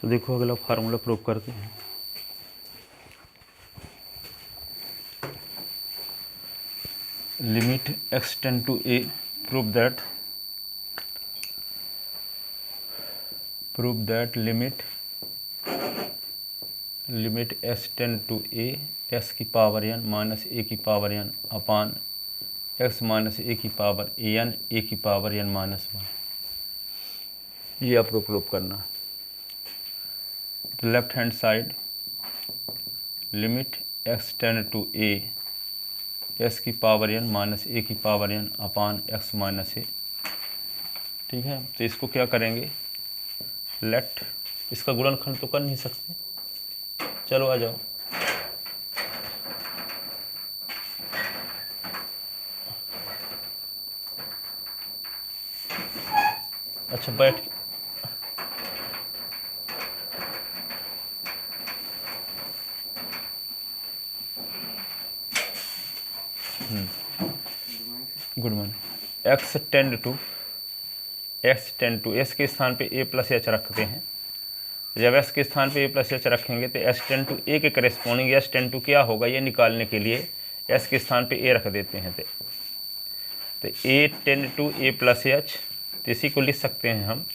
तो देखो अगला फार्मूला प्रूव करते हैं। Limit x tend to a, prove that limit x tend to a x की पावर n माइनस a की power n upon x minus a की power n a की power n minus 1, ये आपको prove करना है। तो left hand side limit x tend to a x की पावर n माइनस a की power n upon x minus a, ठीक है। तो इसको क्या करेंगे, लेट, इसका गुणनखंड तो कर नहीं सकते, चलो आ जाओ। अच्छा बैठ good morning. X tend to s के स्थान पे ए प्लस एच रखते हैं। जब एस के स्थान पे ए प्लस एच रखेंगे तो एस टेंड टू ए के करेस्पॉन्डिंग एस टेंड टू क्या होगा, ये निकालने के लिए एस के स्थान पे ए रख देते हैं। तो A tend to A plus H, तो इसी को लिख सकते हैं हम।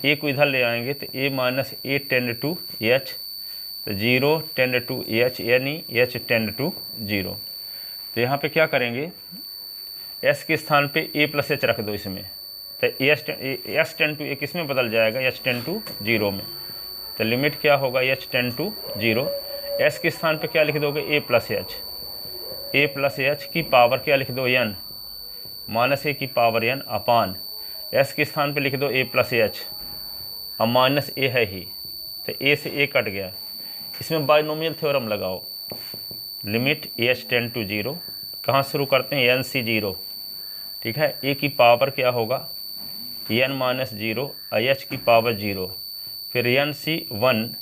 ए को इधर ले आएंगे तो A minus A tend to H, तो 0 टेंड टू एच यानी एच टेंड टू 0। तो यहाँ पे क्या करेंगे, एस के स्थान पे ए प्लस एच रख दो इसमें, तो एस टेन टू ए किस में बदल जाएगा, एच टेन टू 0 में। तो लिमिट क्या होगा, एच टेन टू 0। एस के स्थान पे क्या लिख दोगे, ए प्लस एच की पावर क्या लिख दो, एन माइनस ए की पावर एन अपान एस के स्थान पे लिख दो ए प्लस एच, अब माइनस ए है ही, तो ए से ए कट गया। इसमें बाइनोमियल थ्योरम लगाओ। लिमिट एच टेन टू 0, कहाँ शुरू करते हैं, एन सी 0, ठीक है। ए की पावर क्या होगा, एन माइनस 0, एच की पावर 0, फिर एन सी 1,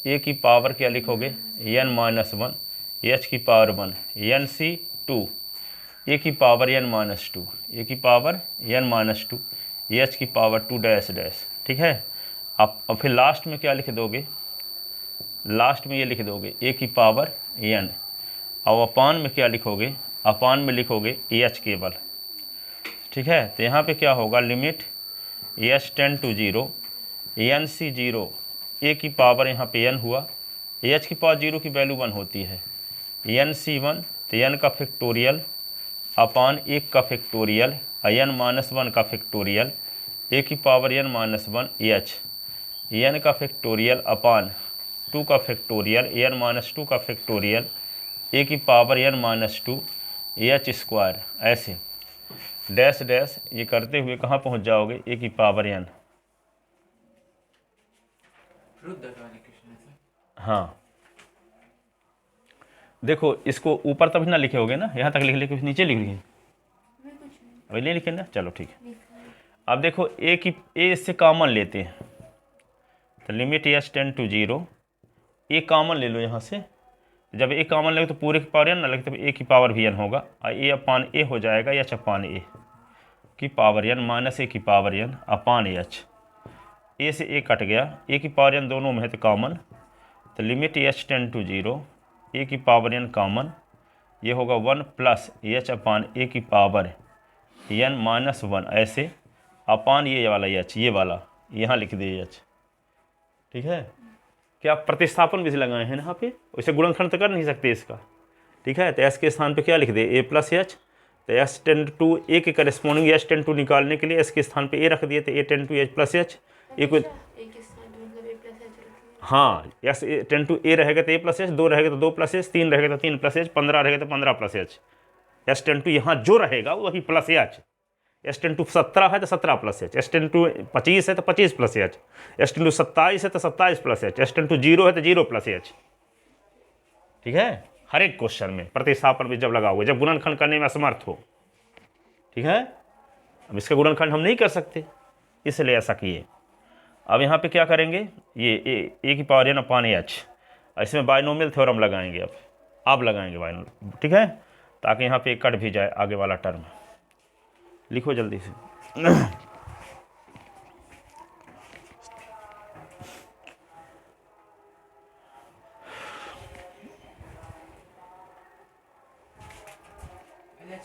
ए की पावर क्या लिखोगे, एन माइनस 1, एच की पावर 1, एन सी 2, ए की पावर एन माइनस 2, ए की पावर एन माइनस 2, एच की पावर 2 डैश डैश, ठीक है। अब फिर लास्ट में क्या लिख दोगे, लास्ट में ये लिख दोगे ए की पावर एन, और अपान में क्या लिखोगे, अपान में लिखोगे एच केवल, ठीक है। तो यहाँ पे क्या होगा, limit h tend to 0, n C 0, a की पावर यहाँ पे एन हुआ, एच की पावर 0 की वैल्यू 1 होती है, एन सी 1, तो एन का फैक्टोरियल अपान 1 का फैक्टोरियल, एन माइनस 1 का फैक्टोरियल, ए की power n minus 1 h, n का फैक्टोरियल अपान 2 का फैक्टोरियल, एन माइनस 2 का फैक्टोरियल, ए की power n minus 2 h square, ऐसे डैश डैश ये करते हुए कहाँ पहुँच जाओगे, ए की पावर एन। हाँ देखो, इसको ऊपर तभी ना लिखे होगे ना, यहाँ तक लिख लिखे नीचे लिख लिए, अभी नहीं लिखे ना, चलो ठीक है। अब देखो ए इससे कॉमन लेते हैं, तो limit h tend to 0, a common ले लो यहाँ से। जब ए कॉमन लगे तो पूरे की पावर एन ना लगे, तो ए की पावर भी एन होगा, और ए अपान ए हो जाएगा, एच अपान ए की पावर एन माइनस ए की पावर एन अपान एच, ए से ए कट गया, ए की पावर एन दोनों में है तो कॉमन, तो limit h tend to 0, a की पावर एन कॉमन, ये होगा 1 प्लस एच अपान ए की पावर एन माइनस 1, ऐसे अपान ये वाला एच, ये वाला यहाँ लिख दिए एच, ठीक है। क्या प्रतिस्थापन विधि लगाए हैं यहाँ पे, वैसे गुणनखंड तो कर नहीं सकते इसका, ठीक है। तो एस के स्थान पे क्या लिख दे, ए प्लस एच, तो एस टेन टू ए के करेस्पॉन्डिंग एच टेन टू निकालने के लिए एस के स्थान पे ए रख दिए, तो a tend to h plus h, a को हाँ एस टेन टू ए रहेगा तो ए प्लस एच, 2 रहेगा तो 2 प्लस एच, 3 रहेगा तो 3 प्लस एच, 15 रहेगा तो 15 plus h, s tend to यहाँ जो रहेगा वही plus h. S tend to 17 है तो 17 plus h, s tend to 25 है तो 25 plus h, s tend to 27 है तो 27 plus h, s tend to 0 है तो 0 प्लस एच, ठीक है। हर एक क्वेश्चन में प्रतिस्थापन भी जब लगाओगे, जब गुणनखंड करने में असमर्थ हो, ठीक है। अब इसका गुणनखंड हम नहीं कर सकते, इसलिए ऐसा किए। अब यहाँ पे क्या करेंगे, ये ए की पावर एन अपान एच, इसमें बाइनोमियल थ्योरम लगाएंगे। अब लगाएंगे बाइनोमियल, ठीक है, ताकि यहाँ पे कट भी जाए आगे वाला टर्म। लिखो जल्दी से।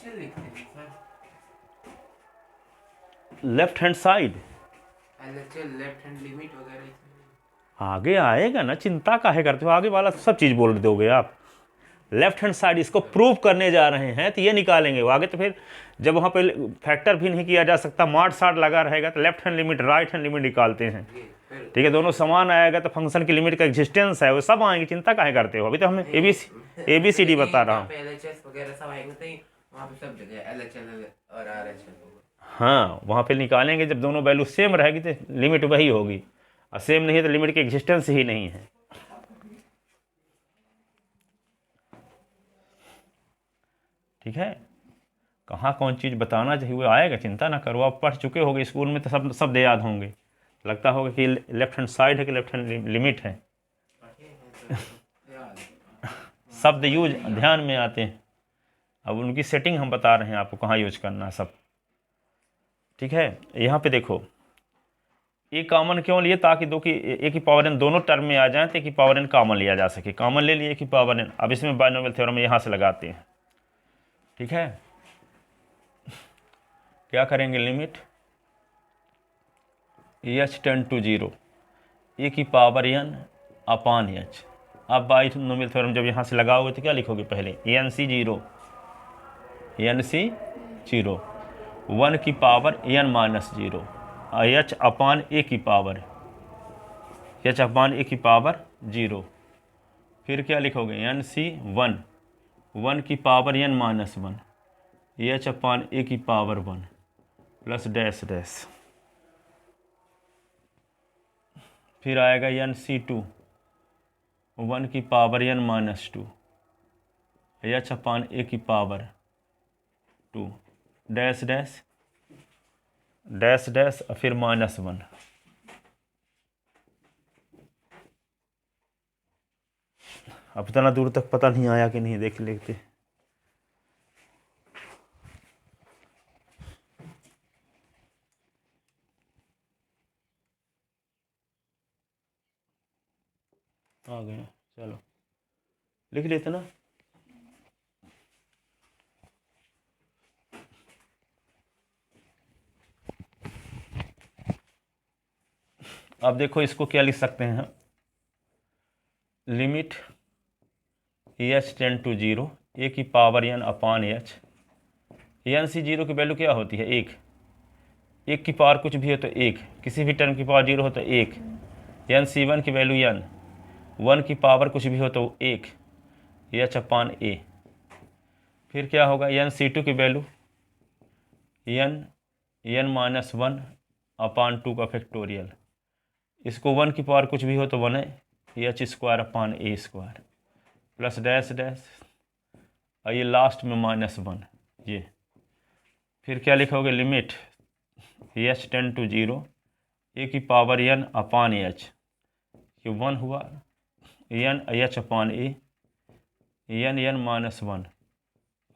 LHL लिखते हैं sir. Left hand side LHL left hand limit वगैरह आगे आएगा ना, चिंता काहे करते हो, आगे वाला तो सब चीज़ बोल दोगे आप। लेफ्ट हैंड साइड इसको प्रूव करने जा रहे हैं तो ये निकालेंगे वो आगे। तो फिर जब वहाँ पे फैक्टर भी नहीं किया जा सकता, मार्ट साट लगा रहेगा, तो left hand limit right hand limit निकालते हैं। ठीक है, दोनों समान आएगा तो फंक्शन की लिमिट का एग्जिस्टेंस है वो सब आएंगे, चिंता काहे करते हो। अभी तो हमें ABCD बता रहा हूँ। LHS वगैरह सब आएंगे तो वहाँ पे सब जगह LHL और RHL होगा। हाँ, वहाँ पे निकालेंगे जब दोनों वैल्यू सेम रहेगी तो लिमिट वही होगी, और सेम नहीं है तो लिमिट की एग्जिस्टेंस ही नहीं है। ठीक है, कहाँ कौन चीज़ बताना चाहिए वो आएगा, चिंता ना करो। आप पढ़ चुके होगे स्कूल में तो सब शब्द याद होंगे। लगता होगा कि लेफ्ट हैंड साइड है कि लेफ्ट हैंड लिमिट है, शब्द यूज ध्यान में आते हैं। अब उनकी सेटिंग हम बता रहे हैं आपको कहाँ यूज करना है सब। ठीक है, यहाँ पे देखो ए कॉमन क्यों लिए, ताकि दो की ए की पावर एन दोनों टर्म में आ जाए तो ए की पावर एन कॉमन लिया जा सके। कॉमन ले लिए ए की पावर एन। अब इसमें बाइनोमियल थ्योरम यहाँ से लगाते हैं। ठीक है, क्या करेंगे, limit h tend to 0 a की पावर एन अपान एच। अब बाइनोमियल थ्योरम जब यहाँ से लगाओगे तो क्या लिखोगे, पहले एन सी 0 1 की power n minus 0 H upon ए की पावर एच अपान ए की पावर 0। फिर क्या लिखोगे, एन सी 1 की power n minus 1 H upon ए की पावर 1 प्लस डैश डैश। फिर आएगा एन सी 1 की power n minus 2 H upon ए की power 2 dash dash dash dash और फिर -1। अब इतना दूर तक पता नहीं आया कि नहीं, देख लेते। आ गए, चलो लिख लेते ना। अब देखो इसको क्या लिख सकते हैं, limit h tend to 0 a की power n upon H. N C 0 की वैल्यू क्या होती है, 1 की पावर कुछ भी हो तो 1, किसी भी टर्म की पावर 0 हो तो 1। एन सी 1 की वैल्यू एन 1 की पावर कुछ भी हो तो 1 एच अपान ए। फिर क्या होगा, एन सी 2 की वैल्यू एन माइनस 1 अपान 2 का फैक्टोरियल। इसको 1 की पावर कुछ भी हो तो 1 है H square upon a square plus dash dash और ये लास्ट में -1 ये। फिर क्या लिखोगे, limit h tend to 0 a की पावर एन अपान एच, ये 1 हुआ N h upon a n minus 1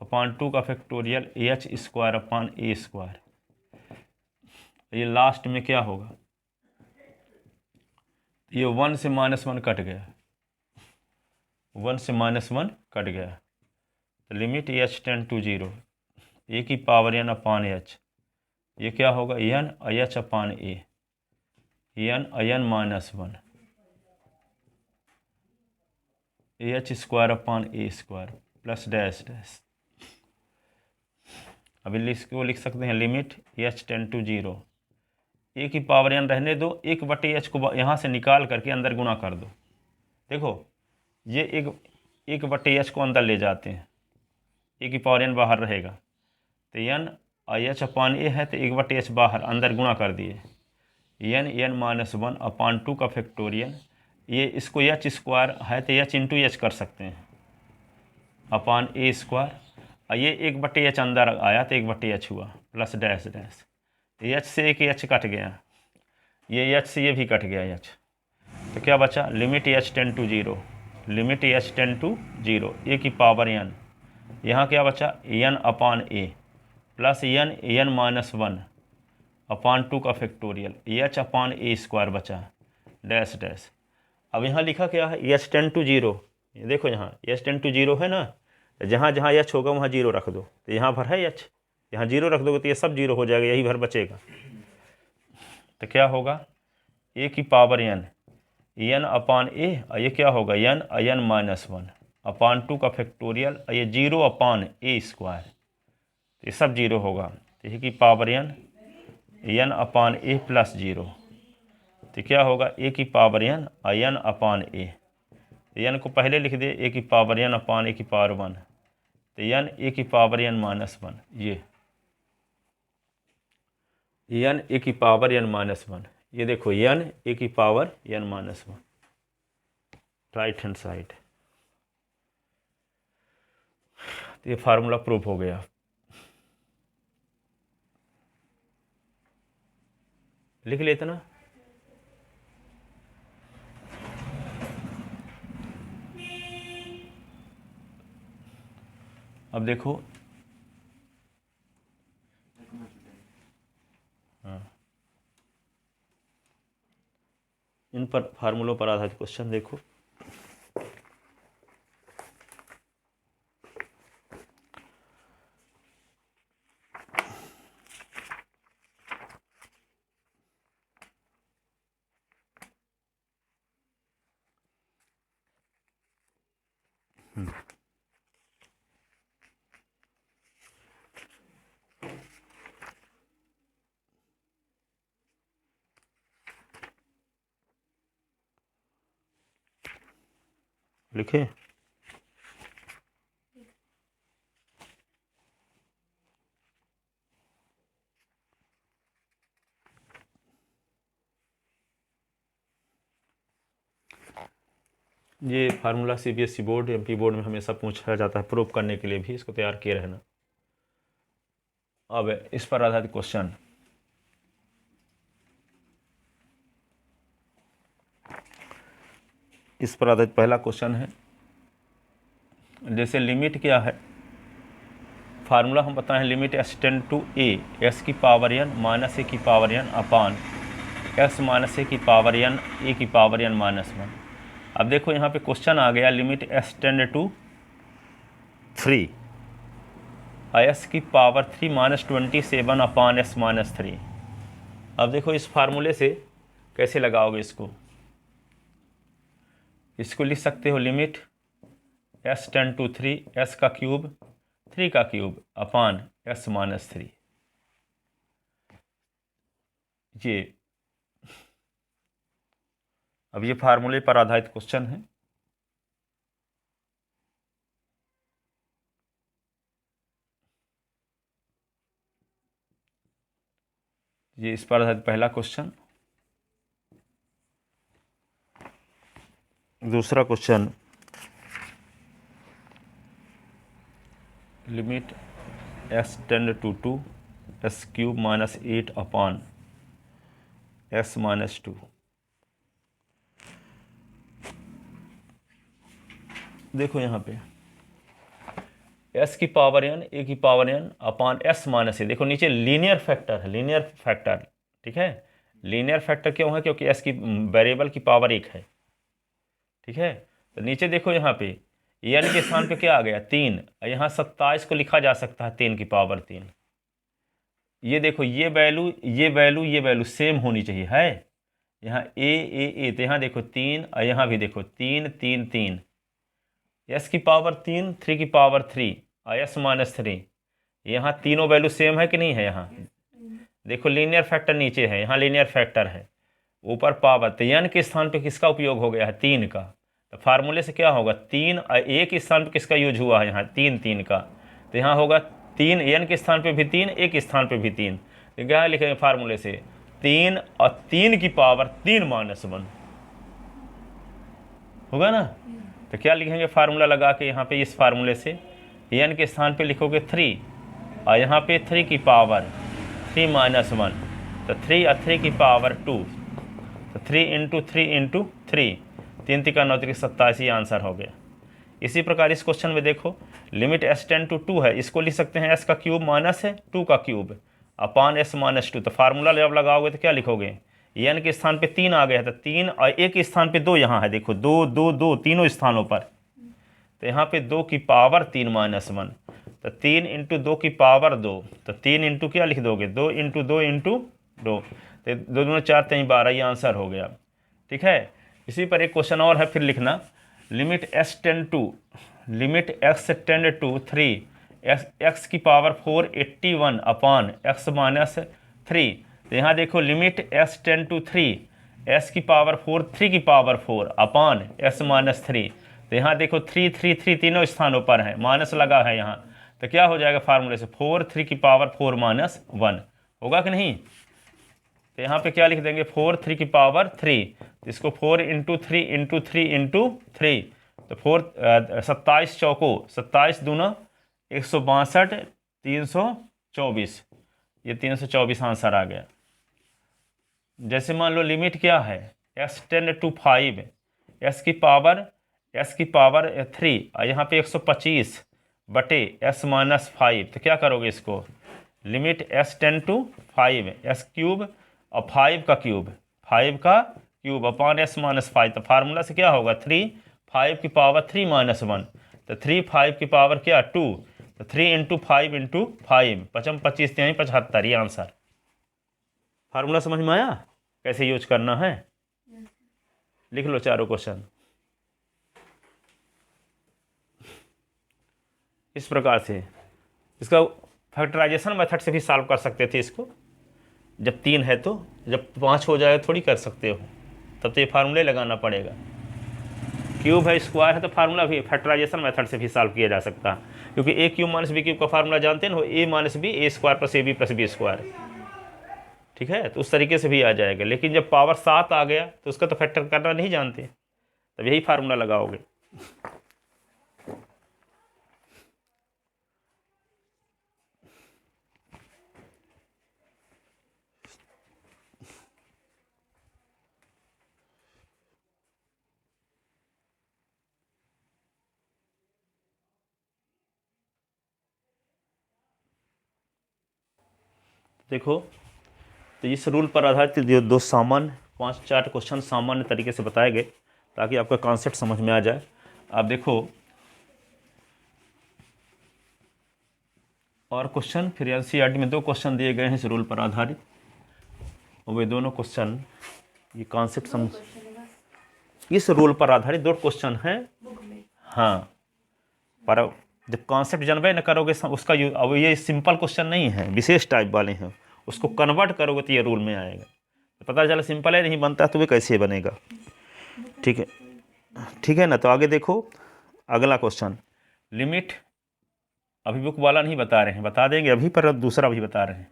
upon 2 का factorial H square upon a square. ये लास्ट में क्या होगा, ये 1 से -1 कट गया, 1 से -1 कट गया। तो limit h tend to 0 a की पावर एन अपान एच, ये क्या होगा, n h upon a n minus 1 h square upon a square plus dash dash. अभी इसको लिख सकते हैं, limit h tend to 0 a की पावर एन रहने दो, 1/h को यहाँ से निकाल करके अंदर गुणा कर दो। देखो ये 1/h को अंदर ले जाते हैं, ए की पावर एन बाहर रहेगा तो एन एच अपान ए है तो 1/h बाहर, अंदर गुणा कर दिए एन माइनस 1 अपान 2 का फैक्टोरियल। ये इसको एच स्क्वायर है तो एच इंटू एच कर सकते हैं अपान ए स्क्वायर, और ये 1/h अंदर आया तो 1/h हुआ प्लस डैश डैश। एच से एक एच कट गया, ये एच से ये भी कट गया एच, तो क्या बचा, limit h tend to 0 limit h tend to 0 a की पावर एन, यहाँ क्या बचा n upon a plus n minus 1 upon 2 का factorial h upon a square बचा डैश डैश। अब यहाँ लिखा क्या है एच टेंड टू 0, ये देखो यहाँ एच टेंड टू 0 है ना, जहाँ जहाँ एच होगा वहाँ 0 रख दो, तो यहाँ पर है एच, यहाँ 0 रख दोगे तो ये सब 0 हो जाएगा, यही भर बचेगा। तो क्या होगा, ए की पावर n अपान ए, और ये क्या होगा n माइनस 1 अपान 2 का फैक्टोरियल, और ये 0 अपान ए स्क्वायर, तो ये सब 0 होगा। तो ए की power n upon a plus 0, तो क्या होगा ए की पावर n अपान ए, n को पहले लिख दे, ए की पावर n अपान ए की पावर 1, तो ए की पावर n माइनस 1, ये ए की पावर n माइनस 1, ये देखो ए की power n minus 1 right hand side. तो ये फार्मूला प्रूफ हो गया। लिख लेते ना। अब देखो, हाँ, इन पर फार्मूलों पर आधारित क्वेश्चन देखो। लिखे, ये formula CBSE board, MP board में हमेशा पूछा जाता है, प्रूफ करने के लिए भी इसको तैयार किए रहना। अब इस पर आधारित क्वेश्चन, इस पर आधारित पहला क्वेश्चन है, जैसे लिमिट क्या है, फार्मूला हम बताएं, limit s tend to a, s की पावर n माइनस ए की power n upon x minus a की पावर n ए की पावर n माइनस 1। अब देखो यहाँ पे क्वेश्चन आ गया, limit s tend to 3 s की power 3 minus 27 upon s minus 3। अब देखो इस फार्मूले से कैसे लगाओगे इसको, इसको लिख सकते हो limit s tend to 3 s का क्यूब 3 का क्यूब अपान s माइनस 3। ये अब ये फार्मूले पर आधारित क्वेश्चन है। ये इस पर आधारित पहला क्वेश्चन। दूसरा question, limit s tend to 2 s cube minus 8 upon s minus 2। देखो यहाँ पे s की पावर n a की power n upon s minus a, देखो नीचे लीनियर फैक्टर है, लीनियर फैक्टर, ठीक है। लीनियर फैक्टर क्यों है, क्योंकि s की वेरिएबल की पावर 1 है, ठीक है। तो नीचे देखो यहाँ पे n के स्थान पे क्या आ गया 3, यहाँ 27 को लिखा जा सकता है 3 की पावर 3। ये देखो ये वैल्यू ये वैल्यू ये वैल्यू सेम होनी चाहिए, है यहाँ ए, तो यहाँ देखो 3 और यहाँ भी देखो 3 3 3, s की पावर 3 3 की पावर 3 और s माइनस 3, यहाँ तीनों वैल्यू सेम है कि नहीं है। यहाँ देखो लीनियर फैक्टर नीचे है, यहाँ लीनियर फैक्टर है, ऊपर पावर, तो n के स्थान पे किसका उपयोग हो गया है 3 का। तो फार्मूले से क्या होगा 3 और a के स्थान पे किसका यूज हुआ है यहाँ 3 3 का, तो यहाँ होगा 3 n के स्थान पे भी 3 a के स्थान पे भी 3, तो क्या लिखेंगे फार्मूले से 3 और 3 की पावर 3 माइनस 1 होगा ना। तो क्या लिखेंगे फार्मूला लगा के यहाँ पे, इस फार्मूले से n के स्थान पे लिखोगे 3 और यहाँ पे 3 की पावर 3 माइनस 1, तो 3 और 3 की पावर 2, तो 3 इंटू 3 इंटू 3, 3 3 का 9 3 27, ये आंसर हो गया। इसी प्रकार इस क्वेश्चन में देखो लिमिट s टेंड टू 2 है, इसको लिख सकते हैं s का क्यूब माइनस है 2 का क्यूब अपान s माइनस 2। तो फार्मूला जब लगाओगे तो क्या लिखोगे, n के स्थान पे 3 आ गया है, तो 3 और a के स्थान पे 2 यहाँ है, देखो 2 2 2 तीनों स्थानों पर, तो यहाँ पे 2 की पावर 3 माइनस 1, तो 3 इंटू 2 की पावर 2, तो 3 इंटू क्या लिख दोगे, 2 इंटू 2 इंटू 2, तो 2 दूना 4 3 12, ये आंसर हो गया। ठीक है, इसी पर एक क्वेश्चन और है, फिर लिखना, limit x tend to 3 x की पावर 4 81 अपॉन एक्स माइनस 3। तो यहाँ देखो limit x tend to 3 s की पावर 4 3 की पावर 4 अपॉन s माइनस 3। तो यहाँ देखो 3 3 3 तीनों स्थानों पर है, माइनस लगा है यहाँ, तो क्या हो जाएगा फार्मूले से 4 3 की पावर 4 माइनस 1 होगा कि नहीं। तो यहाँ पे क्या लिख देंगे 4 3 की पावर 3, तो इसको 4 इंटू 3 इंटू 3 इंटू 3, तो 27 चौको 27 दूना 162 324, ये 324 आंसर आ गया। जैसे मान लो लिमिट क्या है x टेंड टू 5 s की पावर 3 और यहाँ पे 125 बटे s माइनस 5, तो क्या करोगे इसको, limit s tend to 5 s cube और 5 का क्यूब अपॉन s माइनस 5, तो फार्मूला से क्या होगा 3 5 की पावर 3 माइनस 1, तो 3 5 की पावर क्या 2, तो 3 इंटू 5 इंटू 5 पचम 25 यहीं 75, ये आंसर। फार्मूला समझ में आया कैसे यूज करना है, लिख लो चारों क्वेश्चन इस प्रकार से। इसका फैक्टराइजेशन मेथड से भी सॉल्व कर सकते थे इसको, जब 3 है तो, जब 5 हो जाएगा थोड़ी कर सकते हो, तब तो ये फार्मूले लगाना पड़ेगा। क्यूब है स्क्वायर है तो फार्मूला भी फैक्टराइजेशन मेथड से भी सॉल्व किया जा सकता है, क्योंकि a cube minus b cube का फार्मूला जानते हैं ना, a minus b a square plus a b plus b square. ठीक है, तो उस तरीके से भी आ जाएगा, लेकिन जब पावर 7 आ गया तो उसका तो फैक्टर करना नहीं जानते, तब यही फार्मूला लगाओगे। देखो, तो इस रूल पर आधारित जो 2 सामान्य 5-4 क्वेश्चन सामान्य तरीके से बताए गए, ताकि आपका कॉन्सेप्ट समझ में आ जाए। आप देखो और क्वेश्चन, फिर एनसीईआरटी में 2 क्वेश्चन दिए गए हैं इस रूल पर आधारित, और वे दोनों क्वेश्चन ये कॉन्सेप्ट समझ, इस रूल पर आधारित 2 क्वेश्चन हैं। हाँ, पर जब कॉन्सेप्ट जानबे न करोगे उसका अब ये सिंपल क्वेश्चन नहीं है, विशेष टाइप वाले हैं, उसको कन्वर्ट करोगे तो ये रूल में आएगा, तो पता चला सिंपल है नहीं बनता तो वे कैसे बनेगा। ठीक है ना। तो आगे देखो अगला क्वेश्चन, लिमिट, अभी बुक वाला नहीं बता रहे हैं, बता देंगे अभी, पर दूसरा भी बता रहे हैं,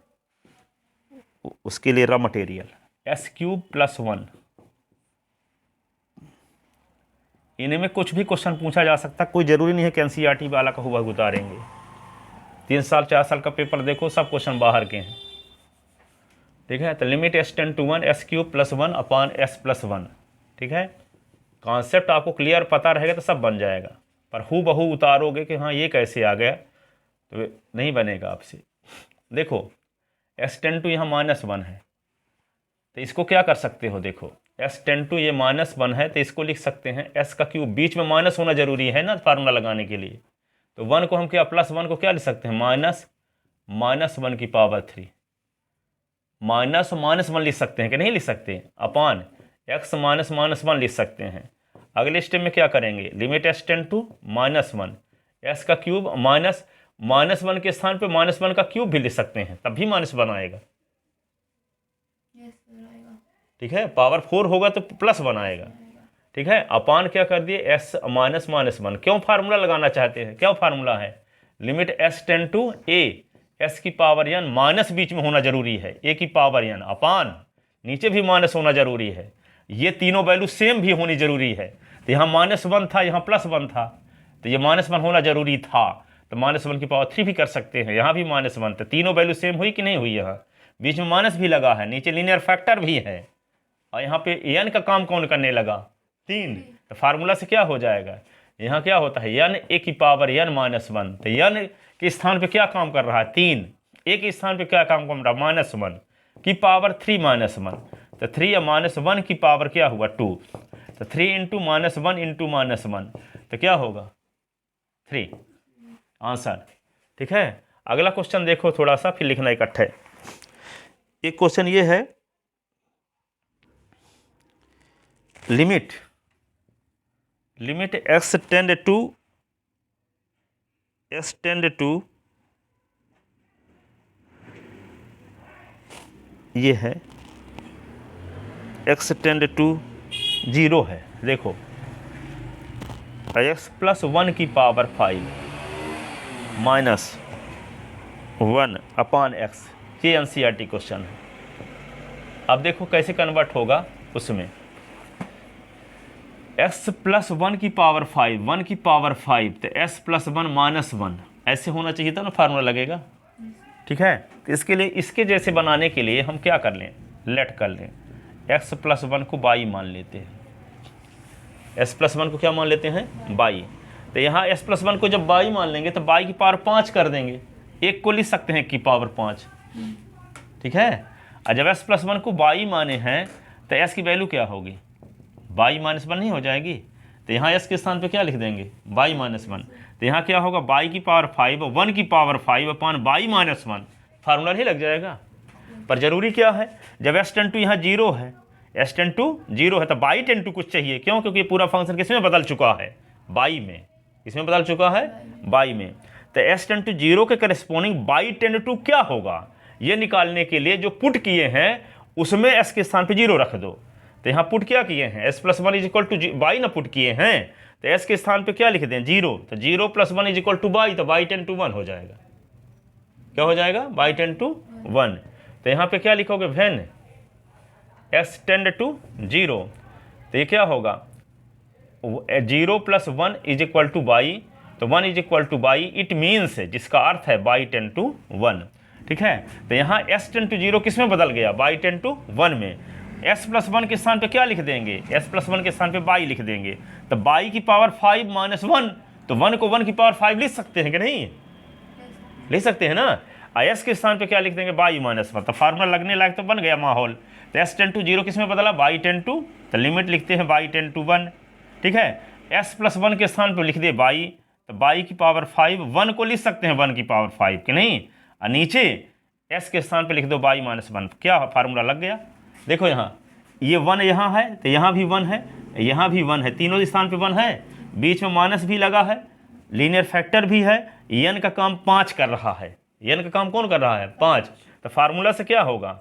उसके लिए raw material s cube plus 1। इन्हीं में कुछ भी क्वेश्चन पूछा जा सकता, कोई जरूरी नहीं है कि एनसीईआरटी वाला का हुआ उतारेंगे। 3 साल 4 साल का पेपर देखो, सब क्वेश्चन बाहर के हैं। ठीक है, तो limit s tend to 1 s cube plus 1 upon s plus 1। ठीक है, कॉन्सेप्ट आपको क्लियर पता रहेगा तो सब बन जाएगा, पर हु बहू उतारोगे कि हाँ ये कैसे आ गया, तो नहीं बनेगा आपसे। देखो s टेंड टू यहाँ -1 है, तो इसको क्या कर सकते हो, देखो s टेंड टू ये -1 है, तो इसको लिख सकते हैं s का क्यूब, बीच में माइनस होना जरूरी है ना फार्मूला लगाने के लिए, तो 1 को हम क्या +1 को क्या लिख सकते हैं, -1 की पावर 3, -1 लिख सकते हैं कि नहीं लिख सकते, अपॉन x -1 लिख सकते हैं। अगले स्टेप में क्या करेंगे, limit s tend to -1 s का क्यूब -1 के स्थान पे -1 का क्यूब भी लिख सकते हैं, तब भी -1 आएगा। ठीक है, पावर 4 होगा तो +1 आएगा। ठीक है, अपान क्या कर दिए s -1। क्यों फार्मूला लगाना चाहते हैं, क्या फार्मूला है, limit s tend to a s की पावर n, माइनस बीच में होना जरूरी है, a की पावर n अपान नीचे भी माइनस होना जरूरी है, ये तीनों वैल्यू सेम भी होनी जरूरी है। तो यहाँ -1 था, यहाँ +1 था, तो ये -1 होना जरूरी था, तो -1 की पावर 3 भी कर सकते हैं, यहाँ भी -1, तो तीनों वैल्यू सेम हुई कि नहीं हुई, यहाँ बीच में माइनस भी लगा है, नीचे लीनियर फैक्टर भी है, और यहाँ पे n का काम कौन करने लगा, 3, तो फार्मूला से क्या हो जाएगा, यहाँ क्या होता है n a की पावर n -1, तो n के स्थान पे क्या काम कर रहा है, 3, a के स्थान पे क्या काम कर रहा है, -1 की पावर 3 -1, तो 3 या -1 की पावर क्या हुआ 2, तो 3 इंटू -1 इंटू -1, तो क्या होगा 3 आंसर। ठीक है, अगला क्वेश्चन देखो थोड़ा सा, फिर लिखना इकट्ठे। एक क्वेश्चन ये है, लिमिट x टेंड टू ये है x टेंड टू 0 है। देखो x प्लस 1 की पावर 5 माइनस 1 अपॉन x, ये NCERT क्वेश्चन है। अब देखो कैसे कन्वर्ट होगा उसमें, x प्लस 1 की पावर 5, 1 की पावर 5, तो s प्लस 1 माइनस 1 ऐसे होना चाहिए था ना, फार्मूला लगेगा। ठीक है, तो इसके लिए इसके जैसे बनाने के लिए हम क्या कर लें, लेट कर लें, x प्लस 1 को y मान लेते हैं, s प्लस 1 को क्या मान लेते हैं, y। तो यहाँ s प्लस 1 को जब y मान लेंगे तो y की पावर 5 कर देंगे, एक को लिख सकते हैं की पावर 5। ठीक है, और जब s प्लस 1 को y माने हैं तो s की वैल्यू क्या होगी, y माइनस 1 नहीं हो जाएगी। तो यहाँ s के स्थान पे क्या लिख देंगे, y माइनस 1। तो यहाँ क्या होगा, y की पावर 5 और 1 की power 5 upon y minus 1, formula ही लग जाएगा। पर जरूरी क्या है, जब s टेंड टू यहाँ 0 है, s टेंड टू 0 है तो y टेंड टू कुछ चाहिए, क्यों, क्योंकि पूरा फंक्शन किसमें बदल चुका है, y में। इसमें बदल चुका है y में। तो s टेंड टू 0 के करस्पॉन्डिंग y टेंड टू क्या होगा, ये निकालने के लिए जो पुट किए हैं उसमें s के स्थान पे 0 रख दो। तो यहाँ पुट क्या किए हैं, s plus 1 is equal to y ना पुट किए हैं, तो s के स्थान पे क्या लिख दें, 0। तो 0 plus 1 is equal to y, तो y टेंड टू 1 हो जाएगा। क्या हो जाएगा, y टेंड टू 1। तो यहाँ पे क्या लिखोगे, व्हेन s टेंड टू 0, तो ये क्या होगा, 0 plus 1 is equal to y, तो 1 is equal to y, it means, जिसका अर्थ है y टेंड टू 1। ठीक है, तो यहाँ s टेंड टू 0 किस में बदल गया, y टेंड टू 1 में। s प्लस 1 के स्थान पे क्या लिख देंगे, s प्लस 1 के स्थान पे y लिख देंगे। तो y की पावर 5 माइनस 1, तो 1 को 1 की पावर 5 लिख सकते हैं कि नहीं, लिख सकते हैं ना। s के स्थान पे क्या लिख देंगे, y माइनस 1, तो फार्मूला लगने लायक तो बन गया माहौल। तो s टेंड टू 0 किस में बदला, y टेंड टू, तो लिमिट लिखते हैं y टेंड टू 1। ठीक है, s प्लस 1 के स्थान पे लिख दे y, तो y की पावर 5, 1 को लिख सकते हैं 1 की पावर 5 कि नहीं, और नीचे s के स्थान पे लिख दो y माइनस 1, क्या फार्मूला लग गया। देखो यहाँ ये 1 यहाँ है, तो यहाँ भी 1 है, यहाँ भी 1 है, तीनों स्थान पे 1 है, बीच में माइनस भी लगा है, लीनियर फैक्टर भी है, n का काम 5 कर रहा है, n का काम कौन कर रहा है, 5। तो फार्मूला से क्या होगा,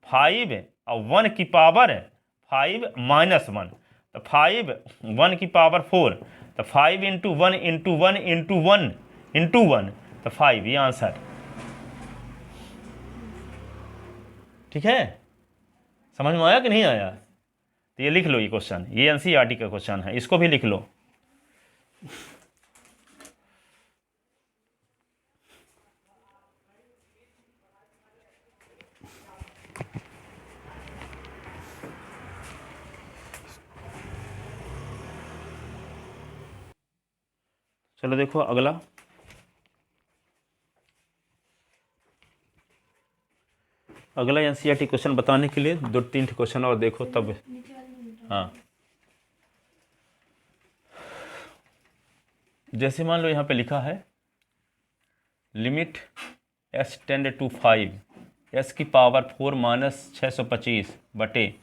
5 और 1 की पावर 5 माइनस 1, तो 5 1 की पावर 4, तो 5 इंटू 1 इंटू 1 इंटू 1 इंटू 1, तो 5, ये आंसर। ठीक है, समझ में आया कि नहीं आया, तो ये लिख लो, ये क्वेश्चन, ये एनसीईआरटी का क्वेश्चन है, इसको भी लिख लो। चलो देखो अगला, अगला एनसीईआरटी क्वेश्चन बताने के लिए 2-3 क्वेश्चन और देखो तब। हाँ, जैसे मान लो यहाँ पे लिखा है, limit s tend to 5, s की पावर 4 माइनस 625 बटे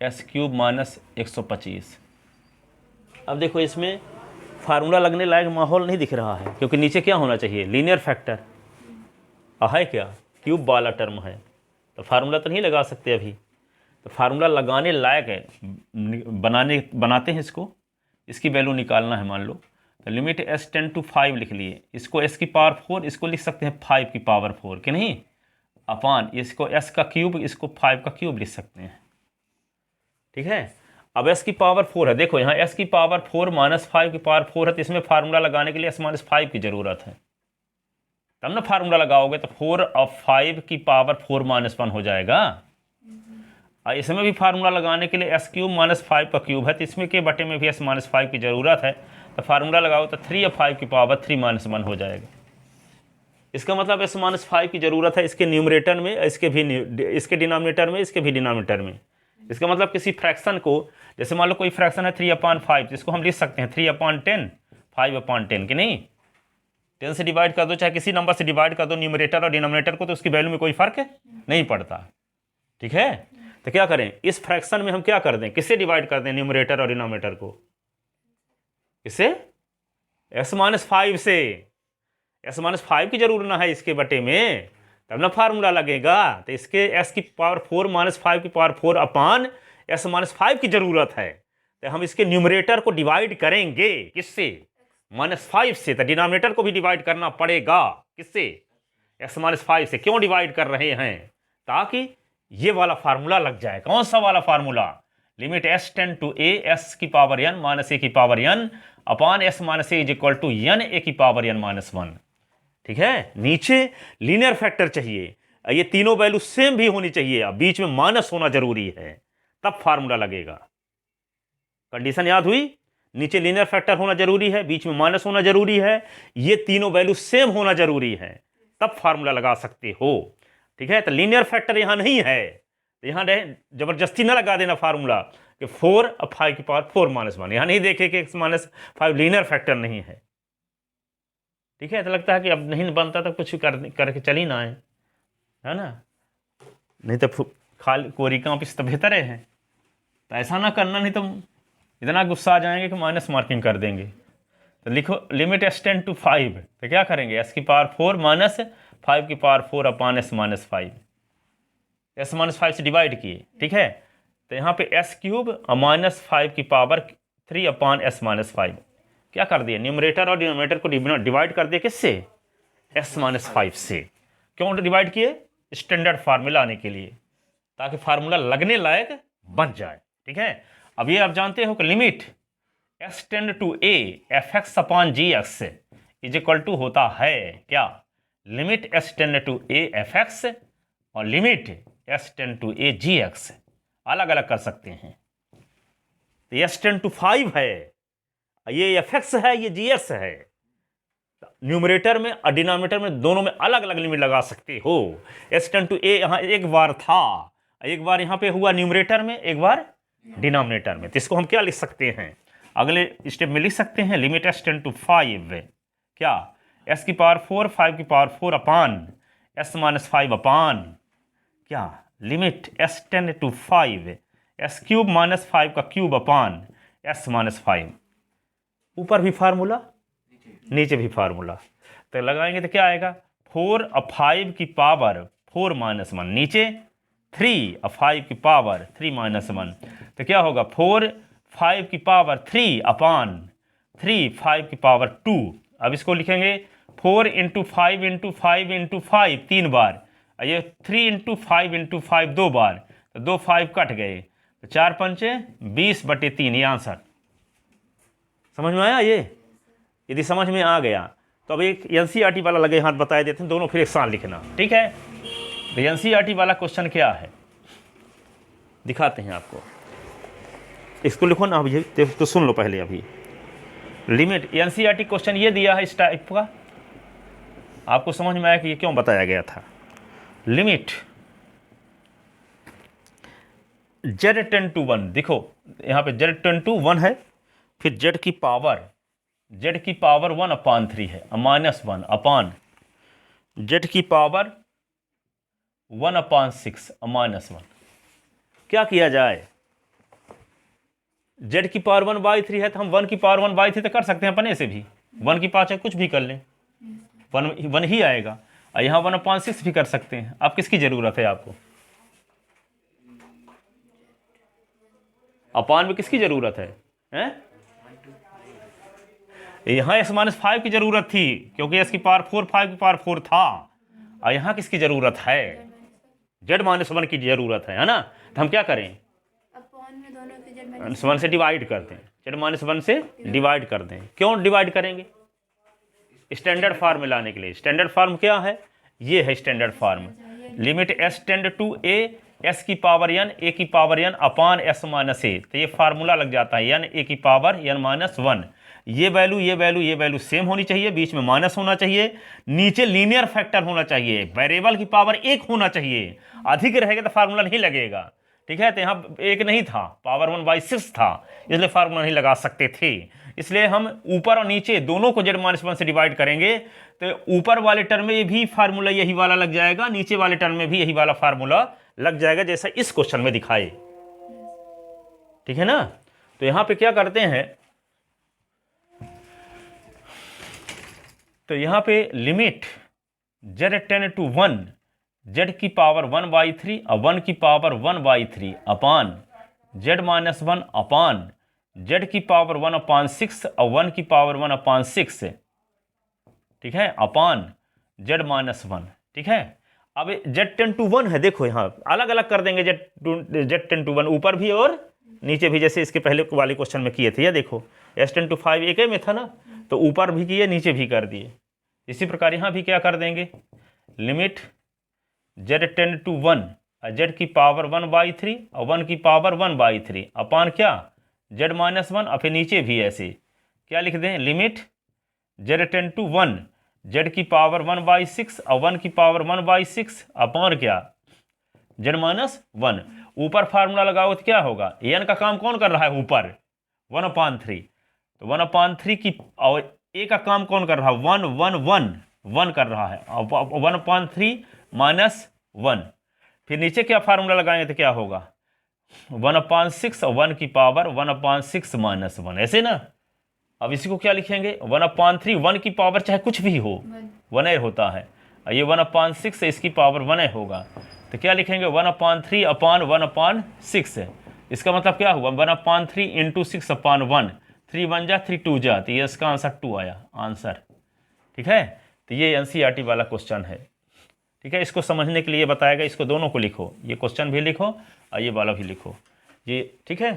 s क्यूब माइनस 125। अब देखो इसमें फार्मूला लगने लायक माहौल नहीं दिख रहा है, क्योंकि नीचे क्या होना चाहिए, लीनियर फैक्टर, है क्या, क्यूब वाला टर्म है, तो फार्मूला तो नहीं लगा सकते अभी। तो फार्मूला लगाने लायक है, बनाते हैं इसको, इसकी वैल्यू निकालना है। मान लो तो लिमिट s टेंड टू 5 लिख लिए, इसको s की पावर 4, इसको लिख सकते हैं 5 की पावर 4 कि नहीं, अपान इसको s का क्यूब, इसको 5 का क्यूब लिख सकते हैं। ठीक है, अब s की पावर 4 है, देखो यहाँ s की पावर 4 माइनस 5 की पावर 4 है, तो इसमें फार्मूला लगाने के लिए s माइनस 5 की ज़रूरत है, तब ना फार्मूला लगाओगे, तो 4 और 5 की पावर 4 माइनस 1 हो जाएगा। और इसमें भी फार्मूला लगाने के लिए s क्यूब माइनस 5 का क्यूब है, तो इसमें के बटे में भी s माइनस 5 की ज़रूरत है, तो फार्मूला लगाओ तो 3 और 5 की पावर 3 माइनस 1 हो जाएगा। इसका मतलब s माइनस 5 की ज़रूरत है इसके न्यूमरेटर में, इसके डिनोमिनेटर में, इसके भी डिनोमिनेटर में। इसका मतलब किसी फ्रैक्शन को, जैसे मान लो कोई फ्रैक्शन है 3/5, जिसको हम लिख सकते हैं 3/10, 5/10 कि नहीं, 10 से डिवाइड कर दो चाहे किसी नंबर से डिवाइड कर दो न्यूमरेटर और डिनोमिनेटर को, तो उसकी वैल्यू में कोई फर्क नहीं पड़ता। ठीक है, तो क्या करें, इस फ्रैक्शन में हम क्या कर दें, किससे डिवाइड कर दें न्यूमरेटर और डिनोमिनेटर को, किससे, s-5 से। s-5 की जरूरत ना है इसके बटे में, तब ना फार्मूला लगेगा। तो इसके s की पावर 4 - 5 की पावर 4 अपान s-5 की जरूरत है। तो हम इसके न्यूमरेटर को डिवाइड करेंगे किससे, -5 से। तो डिनोमिनेटर को भी डिवाइड करना पड़ेगा किससे, s-5 से। क्यों डिवाइड कर रहे हैं, ताकि ये वाला फार्मूला लग जाए। कौन सा वाला formula, limit s tend to a s की पावर n - a की power n upon s - a is equal to n a की पावर n - 1। ठीक है, नीचे लीनियर फैक्टर चाहिए, ये तीनों वैल्यू सेम भी होनी चाहिए, अब बीच में माइनस होना जरूरी है, तब फार्मूला लगेगा। कंडीशन याद हुई, नीचे लीनियर फैक्टर होना जरूरी है, बीच में माइनस होना जरूरी है, ये तीनों वैल्यू सेम होना जरूरी है, तब फार्मूला लगा सकते हो। ठीक है, तो लीनियर फैक्टर यहां नहीं है, तो यहां जबरदस्ती ना लगा देना फार्मूला कि 4 और 5 की पावर 4 - 1, यहां नहीं देखे कि x-5 लीनियर फैक्टर नहीं है। ठीक है, तो लगता है कि अब नहीं बनता तो कुछ करके चली ना आए, है ना, नहीं तो खाली कोरी कांपिस तो बेहतर है। तो ऐसा ना करना, नहीं तो इतना गुस्सा आ जाएंगे कि माइनस मार्किंग कर देंगे। तो लिखो लिमिट s टेंड टू 5, तो क्या करेंगे, s की पावर 4 - 5 की पावर 4 अपान s - 5, s - 5 से डिवाइड किए। ठीक है, तो यहाँ पे s³ और -5 की पावर 3 अपान s - 5 क्या कर दिया, न्यूमरेटर और डिनोमिनेटर को डिवाइड कर दिया किससे, s - 5 से। क्यों डिवाइड किए, स्टैंडर्ड फार्मूला आने के लिए, ताकि फार्मूला लगने लायक बन जाए। ठीक है, अब ये आप जानते हो कि limit s tend to a fx upon gx is equal to होता है क्या, limit s tend to a fx और limit s tend to a gx, अलग अलग कर सकते हैं। तो s टेंड टू 5 है, ये fx है, ये gx है। न्यूमरेटर में और डिनोमिनेटर में दोनों में अलग अलग लिमिट लगा सकते हो। s टेंड टू a यहाँ एक बार था, एक बार यहाँ पे हुआ न्यूमरेटर में, एक बार डिनोमिनेटर में। तो इसको हम क्या लिख सकते हैं, अगले स्टेप में लिख सकते हैं, लिमिट s टेंड टू 5 क्या, s की पावर 4 5 की पावर 4 अपान s - 5 अपान क्या, limit s tend to 5 s³ - 5 का क्यूब अपान s - 5। ऊपर भी फार्मूला, नीचे भी फार्मूला, तो लगाएंगे तो क्या आएगा, 4 और 5 की पावर 4 - 1, नीचे 3 और 5 की पावर 3 - 1, तो क्या होगा 4 5 की पावर 3 अपान 3 5 की पावर 2। अब इसको लिखेंगे 4 × 5 × 5 × 5 3 बार, ये 3 × 5 × 5 2 बार, तो 2 5 कट गए, तो 4 पंचे 20/3, ये आंसर। समझ में आया ये, यदि समझ में आ गया तो अब एक एनसीईआरटी वाला लगे हाथ बता देते हैं, दोनों फिर एक साथ लिखना। ठीक है, तो एनसीईआरटी वाला क्वेश्चन क्या है दिखाते हैं आपको, इसको लिखो ना अभी, तो सुन लो पहले अभी। लिमिट एनसीईआरटी क्वेश्चन ये दिया है इस टाइप का, आपको समझ में आया कि ये क्यों बताया गया था। लिमिट z टेंड टू 1, देखो यहाँ पे z टेंड टू 1 है, फिर z की पावर 1 अपान 3 है, -1 अपान z की पावर 1 अपान 6 -1। क्या किया जाए, z की पावर 1/3 है, तो हम 1 की पावर 1/3 तो कर सकते हैं अपने से भी, 1 की पावर कुछ भी कर लें, 1 ही आएगा, और यहाँ 1 अपान 6 भी कर सकते हैं। अब किसकी जरूरत है आपको, अपान में किसकी जरूरत है, यहाँ s - 5 की जरूरत थी, क्योंकि s की पावर 4 5 की पावर 4 था, और यहाँ किसकी जरूरत है, z - 1 की जरूरत है ना। तो हम क्या करें, -1 से डिवाइड कर दें, z - 1 से डिवाइड कर दें। क्यों डिवाइड करेंगे, स्टैंडर्ड फार्म में लाने के लिए। स्टैंडर्ड फार्म क्या है, ये है standard form, limit s tend to a s की पावर n a की power n upon s - a, तो ये फार्मूला लग जाता है n a की पावर n - 1। ये वैल्यू सेम होनी चाहिए, बीच में माइनस होना चाहिए, नीचे लीनियर फैक्टर होना चाहिए, वेरिएबल की पावर 1 होना चाहिए, अधिक रहेगा तो फार्मूला नहीं लगेगा। ठीक है, तो यहाँ एक नहीं था, पावर 1/6 था, इसलिए फार्मूला नहीं लगा सकते थे। इसलिए हम ऊपर और नीचे दोनों को z-1 से डिवाइड करेंगे, तो ऊपर वाले टर्म में भी फार्मूला यही वाला लग जाएगा, नीचे वाले टर्म में भी यही वाला फार्मूला लग जाएगा, जैसा इस क्वेश्चन में दिखाए। ठीक है ना। तो यहां पे क्या करते हैं, तो यहां पे limit z tend to 1 z की पावर 1/3 और 1 की power 1/3 upon z-1 upon z की पावर 1/6 और 1 की पावर 1/6, ठीक है, अपान z-1। ठीक है, अब z टेंड टू 1 है, देखो यहां अलग अलग कर देंगे, z टेंड टू 1 ऊपर भी और नीचे भी, जैसे इसके पहले वाले क्वेश्चन में किए थे। या देखो s टेंड टू 5 एक में था ना, तो ऊपर भी किए नीचे भी कर दिए। इसी प्रकार यहां भी क्या कर देंगे, limit z tend to 1 z की पावर 1/3 और 1 की पावर 1/3 अपान क्या z-1, और फिर नीचे भी ऐसे क्या लिख दें, limit z tend to 1 z की पावर 1/6 और 1 की पावर 1/6 अपान क्या z-1। ऊपर फार्मूला लगाओ तो क्या होगा, n का काम कौन कर रहा है ऊपर 1/3, तो 1/3 की, और a का काम कौन कर रहा है 1 कर रहा है, 1/3 -1। फिर नीचे क्या फार्मूला लगाएंगे तो क्या होगा 1/6 और 1 की पावर 1/6 -1, ऐसे ना। अब इसी को क्या लिखेंगे 1/3, 1 की पावर चाहे कुछ भी हो 1 होता है, और ये 1/6 है, इसकी पावर 1 होगा, तो क्या लिखेंगे 1/3 अपान 1/6। इसका मतलब क्या हुआ 1/3 इंटू 6 अपान 1, 3 1 जा 3 2 जा, तो ये इसका आंसर 2 आया आंसर। ठीक है, तो ये एनसीईआरटी वाला क्वेश्चन है। ठीक है, इसको समझने के लिए बताएगा, इसको दोनों को लिखो, ये क्वेश्चन भी लिखो और ये वाला भी लिखो ये। ठीक है,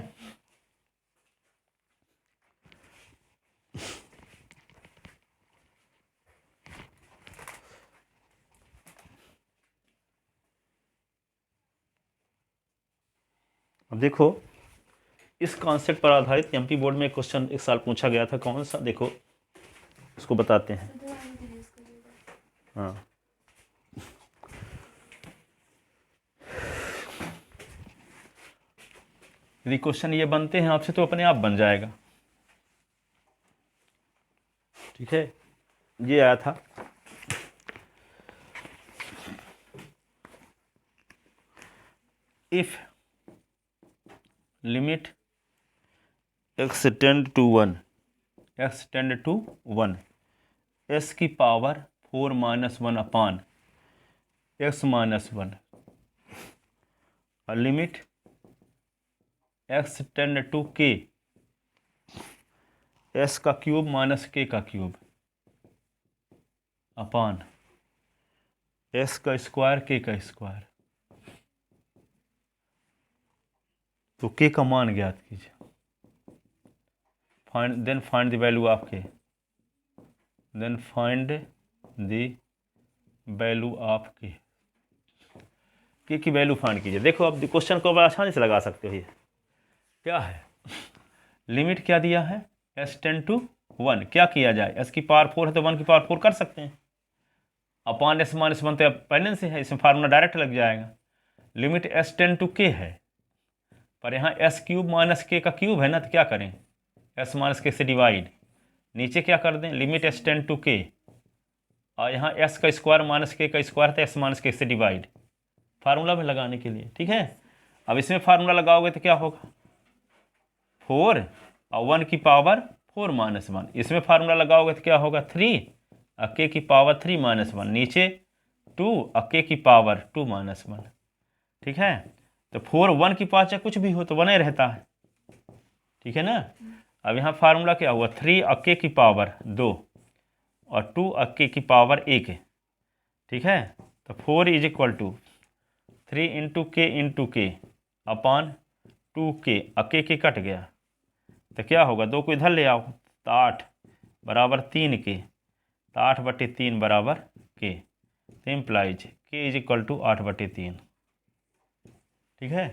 अब देखो इस कॉन्सेप्ट पर आधारित एमपी बोर्ड में क्वेश्चन एक साल पूछा गया था, कौन सा, देखो उसको बताते हैं। हाँ, यदि क्वेश्चन ये बनते हैं आपसे तो अपने आप बन जाएगा। ठीक है, ये आया था if limit x tend to 1 s की पावर 4 -1 अपान x -1 और limit x tend to k s का क्यूब माइनस k का क्यूब अपान s का स्क्वायर k का स्क्वायर, तो k का मान ज्ञात कीजिए। Then find the value of k, then find the value of k की वैल्यू फाइंड कीजिए। देखो अब क्वेश्चन को बड़ा आसानी से लगा सकते हो। ये क्या है, लिमिट क्या दिया है s टेंड टू 1, क्या किया जाए, s की पावर 4 है तो 1 की पावर 4 कर सकते हैं, अपान s -1 तो पहले से है, इसमें फार्मूला डायरेक्ट लग जाएगा। Limit s tend to k है, पर यहाँ s क्यूब माइनस k का क्यूब है ना, तो क्या करें s माइनस k से डिवाइड, नीचे क्या कर दें limit s tend to k, और यहाँ s का स्क्वायर माइनस k का स्क्वायर था, s माइनस k से डिवाइड, फार्मूला में लगाने के लिए। ठीक है, अब इसमें फार्मूला लगाओगे तो क्या होगा 4 और 1 की पावर 4 -1, इसमें फार्मूला लगाओगे तो क्या होगा 3 और k की पावर 3 -1, नीचे 2 और k की पावर 2 -1। ठीक है, तो 4 1 की पावर चाहे कुछ भी हो तो 1 रहता है। ठीक है ना। अब यहाँ फार्मूला क्या हुआ 3 और k की पावर 2 और 2 और k की पावर 1। ठीक है, तो 4 = 3 × k अपान 2k, और k कट गया तो क्या होगा 2 को इधर ले आओ तो 8 बराबर 3k, तो 8/3 बराबर k, तो इम्प्लाइज k = 8/3। ठीक है,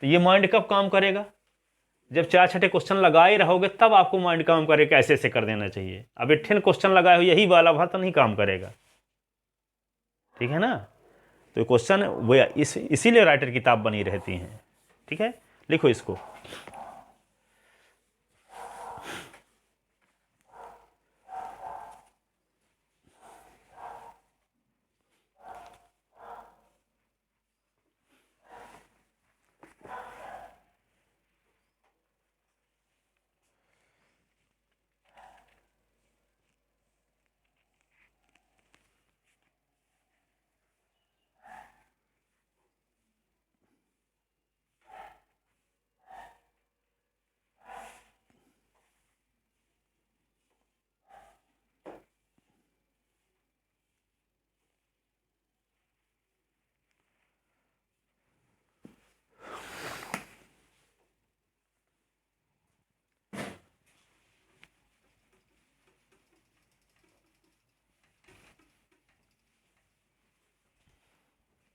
तो ये माइंड कब काम करेगा, जब 4-6 क्वेश्चन लगाए रहोगे तब आपको माइंड काम करेगा, ऐसे ऐसे कर देना चाहिए। अब 18 क्वेश्चन लगाए हो यही वाला भर तो नहीं काम करेगा। ठीक है ना, तो क्वेश्चन वो इसीलिए राइटर किताब बनी रहती हैं। ठीक है, लिखो इसको।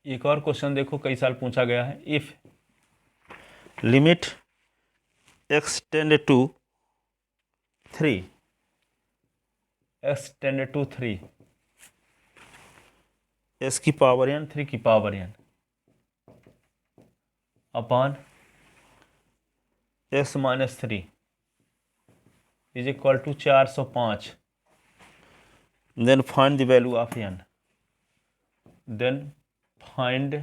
एक और क्वेश्चन देखो, कई साल पूछा गया है। If limit x tend to 3, x tend to 3, s की पावर n 3 की power n upon x minus 3 is equal to 405, then find the value of n, then find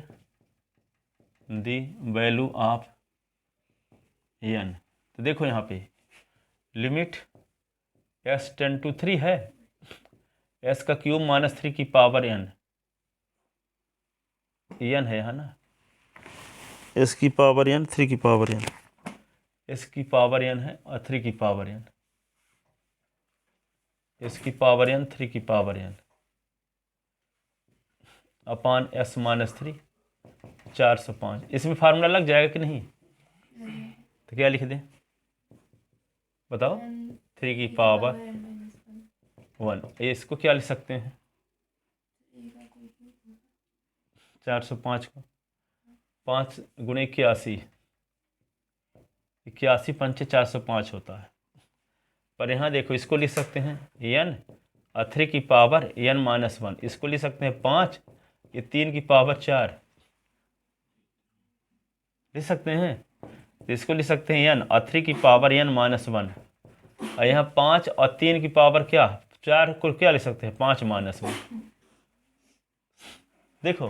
the value of n। तो देखो यहाँ पे limit s tend to 3 है, s का cube minus 3 की power n है ना, s की पावर n 3 की पावर n, s की पावर n है और 3 की पावर n, s की पावर n 3 की power n upon s minus 3 405। इसमें फार्मूला लग जाएगा कि नहीं? तो क्या लिख दें बताओ? 3 की पावर 1, इसको क्या लिख सकते हैं? 405 को 5 गुणे 81, 81 पंचे 405 होता है। पर यहाँ देखो इसको लिख सकते हैं n और 3 की पावर n माइनस 1, इसको लिख सकते हैं 5, ये 3 की पावर 4 लिख सकते हैं। तो इसको लिख सकते हैं n और 3 की पावर n माइनस 1, और यहाँ 5 और 3 की पावर क्या 4 को क्या लिख सकते हैं 5 माइनस 1। देखो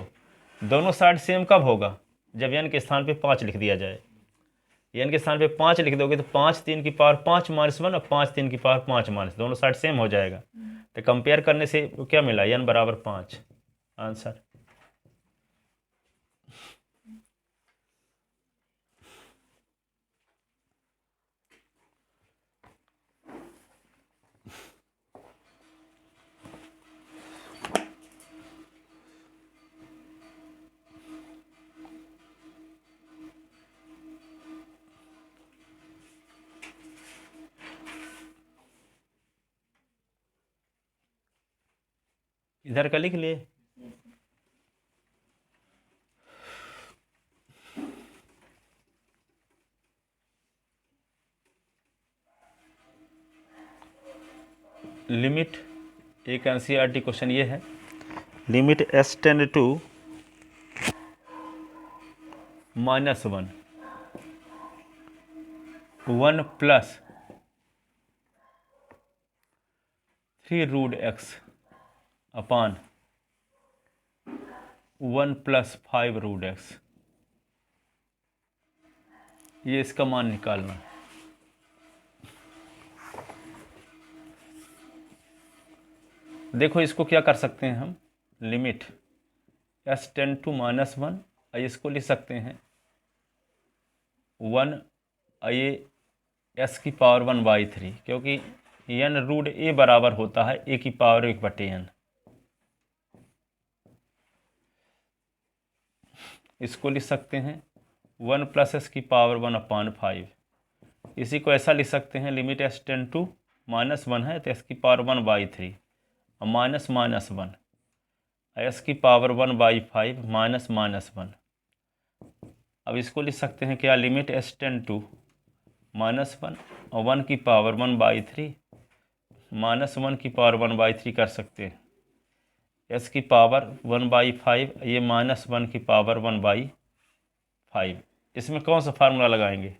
दोनों साइड सेम कब होगा? जब n के स्थान पे 5 लिख दिया जाए। n के स्थान पे 5 लिख दोगे तो 5 3 की पावर 5 माइनस 1 और 5 3 की पावर 5 माइनस, दोनों साइड सेम हो जाएगा। तो कंपेयर करने से क्या मिला? n बराबर 5 आंसर। इधर का लिख लिए। लिमिट एक एनसीईआरटी क्वेश्चन ये है, limit s tend to minus 1 plus 3 root x upon 1 plus 5 root x, ये इसका मान निकालना है। देखो इसको क्या कर सकते हैं हम, limit s tend to minus 1, इसको लिख सकते हैं 1, ये s की पावर 1/3, क्योंकि n रूट a बराबर होता है a की पावर 1/n। इसको लिख सकते हैं 1 प्लस s की पावर 1/5। इसी को ऐसा लिख सकते हैं, limit s tend to minus 1 है तो s की पावर 1/3 और माइनस माइनस 1, s की पावर 1/5 माइनस माइनस 1। अब इसको लिख सकते हैं क्या, limit s tend to minus 1 और 1 की पावर 1/3 माइनस 1 की पावर 1/3 कर सकते हैं। s की पावर 1/5, ये माइनस 1 की पावर 1/5, इसमें कौन सा फार्मूला लगाएंगे?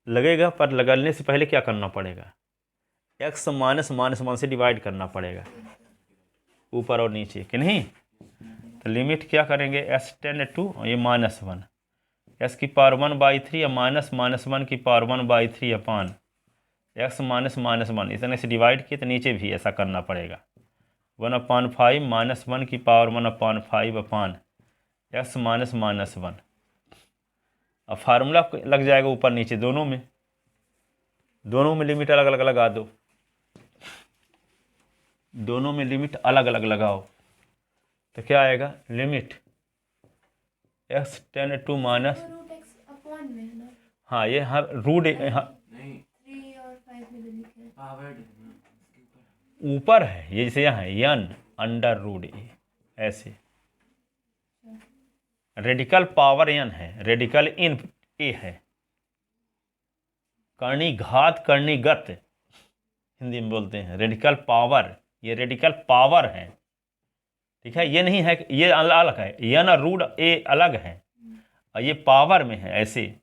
लगेगा, पर लगाने से पहले क्या करना पड़ेगा? x माइनस माइनस वन से डिवाइड करना पड़ेगा, ऊपर और नीचे, कि नहीं? तो लिमिट क्या करेंगे? s टेंड टू ये -1, s की पावर 1/3 या माइनस माइनस वन की पावर 1/3 अपान x माइनस माइनस वन, इतने से डिवाइड किए तो नीचे भी ऐसा करना पड़ेगा। 1/5 माइनस वन की पावर 1/5 अपान x माइनस माइनस वन। अब फार्मूला लग जाएगा ऊपर नीचे दोनों में लिमिट अलग अलग लगा दो, दोनों में लिमिट अलग अलग लगाओ तो क्या आएगा? Limit x tend to minus, हाँ ये हाँ रूट नहीं 3 और 5 में लिखे हैं। पावर्ड ऊपर है, ये जैसे यहाँ है n अंडर रूट ए, ऐसे रेडिकल पावर n है, रेडिकल इन ए है, करनी घात करनी गत हिंदी में बोलते हैं, रेडिकल पावर, ये रेडिकल पावर है, ठीक है? ये नहीं है कि ये अलग है, n रूट ए अलग है और ये पावर में है। ऐसे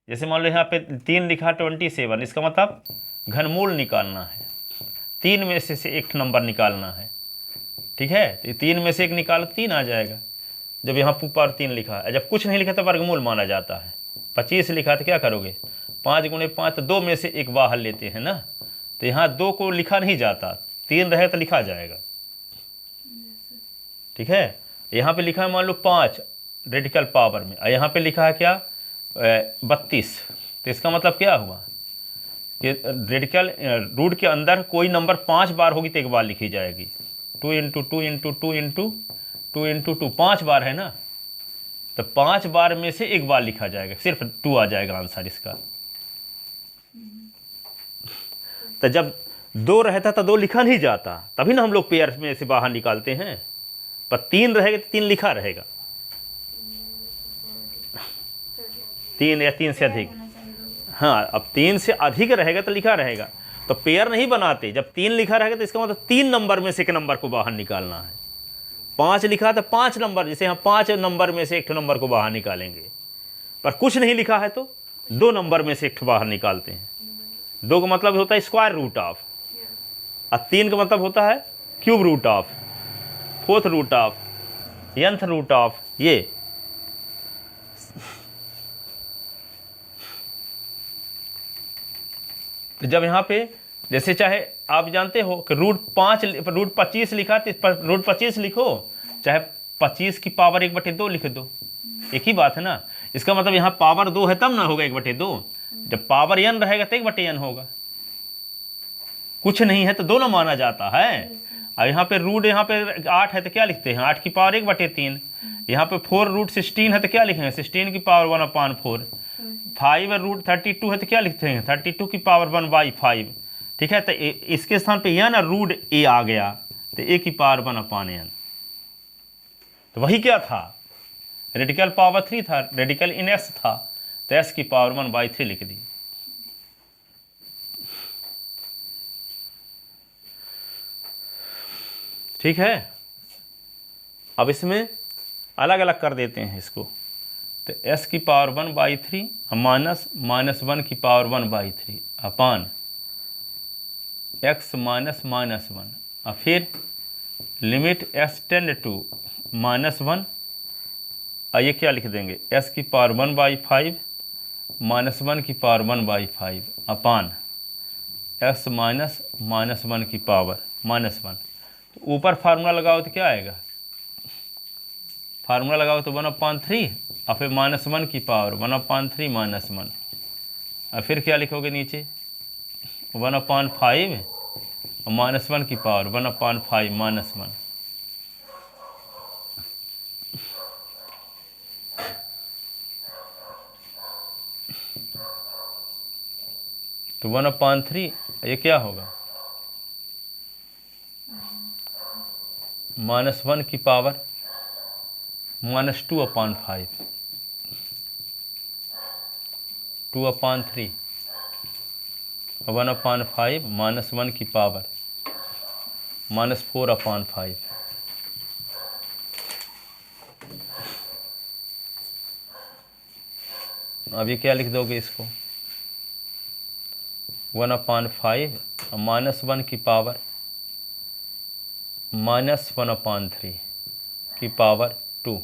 जैसे मान लो यहाँ पे 3 लिखा 27, इसका मतलब घनमूल निकालना है, 3 में से एक नंबर निकालना है, ठीक है? तो 3 में से एक निकालो 3 आ जाएगा। जब यहाँ ऊपर 3 लिखा है, जब कुछ नहीं लिखा तो वर्गमूल माना जाता है। 25 लिखा तो क्या करोगे? 5 गुणे 5, तो 2 में से एक बाहर लेते हैं ना, तो यहाँ 2 को लिखा नहीं जाता, 3 रहे तो लिखा जाएगा, ठीक है? यहाँ पे लिखा है मान लो 5 रेडिकल पावर में, और यहाँ पे लिखा है क्या? 32, तो इसका मतलब क्या हुआ कि रेडिकल रूट के अंदर कोई नंबर 5 बार होगी तो एक बार लिखी जाएगी। 2 इंटू 2 इंटू 2 इंटू 2 इंटू 2, 5 बार है ना, तो 5 बार में से एक बार लिखा जाएगा, सिर्फ 2 आ जाएगा आंसर इसका। तो जब 2 रहता तो 2 लिखा नहीं जाता, तभी ना हम लोग पेयर में से बाहर निकालते हैं, पर 3 रहेगा तो 3 लिखा रहेगा, 3 या 3 से अधिक, हाँ अब 3 से अधिक रहेगा तो लिखा रहेगा, तो पेयर नहीं बनाते। जब 3 लिखा रहेगा तो इसका मतलब 3 नंबर में से एक नंबर को बाहर निकालना है। 5 लिखा तो 5 नंबर, जैसे हम 5 नंबर में से एक नंबर को बाहर निकालेंगे, पर कुछ नहीं लिखा है तो 2 नंबर में से एक बाहर निकालते हैं। 2 का मतलब होता है स्क्वायर रूट ऑफ, और 3 का मतलब होता है cube root of, fourth root of, nth root of. ये जब यहाँ पे जैसे चाहे आप जानते हो कि रूट 25 लिखा तो रूट 25 लिखो, चाहे 25 की पावर 1/2 लिख दो, एक ही बात है ना। इसका मतलब यहाँ पावर 2 है तब ना होगा 1/2, जब पावर n रहेगा तो 1/n होगा, कुछ नहीं है तो 2 ना माना जाता है। और यहाँ पे रूट यहाँ पे 8 है तो क्या लिखते हैं? 8 की पावर 1/3। यहाँ पे 4 रूट 16 है तो क्या लिखेंगे? 16 की पावर 1/4। 5 रूट 32 है तो क्या लिखते हैं? 32 की पावर 1/5, ठीक है? तो इसके स्थान पे n रूट a आ गया, तो a की पावर 1/n। तो वही क्या था? रेडिकल पावर 3 था, रेडिकल इन s था, तो s की पावर 1/3 लिख दी। ठीक है? अब इसमें अलग अलग कर देते हैं इसको, तो s की पावर 1/3 माइनस -1 की पावर 1/3 अपान x माइनस -1, और फिर लिमिट s टेंड टू -1, और ये क्या लिख देंगे? s की पावर 1/5 -1 की पावर 1/5 अपान x माइनस -1 की पावर -1। तो ऊपर फार्मूला लगाओ तो क्या आएगा? फार्मूला लगाओ तो 1/3, और फिर -1 की पावर 1/3 -1, और फिर क्या लिखोगे नीचे? 1/5 और -1 की पावर 1/5 -1। तो 1/3 ये क्या होगा? -1 की पावर -2/5, 2/3, 1/5 -1 की पावर -4/5। अब ये क्या लिख दोगे इसको, 1/5 -1 की पावर -1/3 की पावर 2,